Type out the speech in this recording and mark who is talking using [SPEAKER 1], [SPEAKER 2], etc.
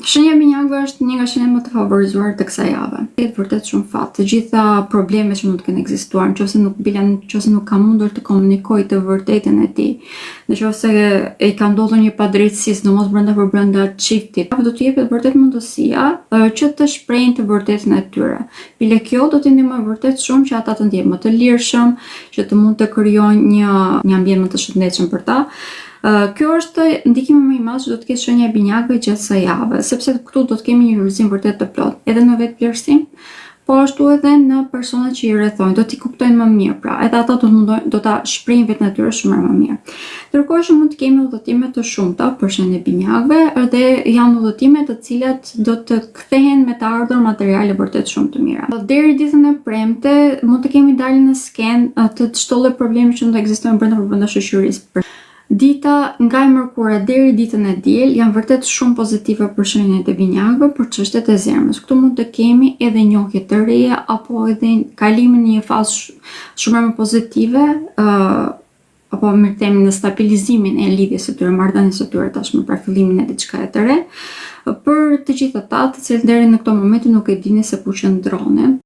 [SPEAKER 1] Shenja e binjakëve është një nga shenjat më të favorizuar të kësaj jave. Është vërtet shumë fat. Të gjitha problemet që mund të kenë ekzistuar, nëse nuk ka mundur të komunikojë të vërtetën e tij, nëse i ka ndodhur një padrejtësi, sidomos brenda çiftit, do t'i jepet vërtet mundësia që të shprehin të vërtetën e tyre. Bile kjo do t'i ndihmojë vërtet shumë që ata të ndjehen më të lirshëm, që të mund të krijojnë një ambient më të shëndetshëm për ta. Kjo është ndikimi më i madh që do të ketë shenja e binjakëve gjatë kësaj jave, sepse këtu do të kemi një lulëzim vërtet të plot, edhe në vetë vlerësim, po ashtu edhe në personat që i rrethojnë, do t'i kuptojnë më mirë, pra, edhe ata do ta shprehin vetën e tyre shumë më mirë. Ndërkohë që mund të kemi udhëtime të shumta për shenjën e binjakëve, dhe janë udhëtime të cilat do të kthehen me të ardhur materiale vërtet shumë të mira. Deri ditën e premte mund të kemi dalë në skenë të çdo lloj problemi që mund të ekzistojnë brenda shoqërisë. Dita nga e mërkura deri ditën e diel janë vërtet shumë pozitive për shenjën e binjakëve për çështjet e zemrës. Këtu mund të kemi edhe njohje të reja apo edhe kalimin në një fazë shumë më pozitive, apo më themi në stabilizimin e lidhjes së tyre, marrëdhënies së tyre tashmë për fillimin e diçka të re. Për të gjithë ata të cilët deri në këtë moment nuk e dinin se ku qëndronin,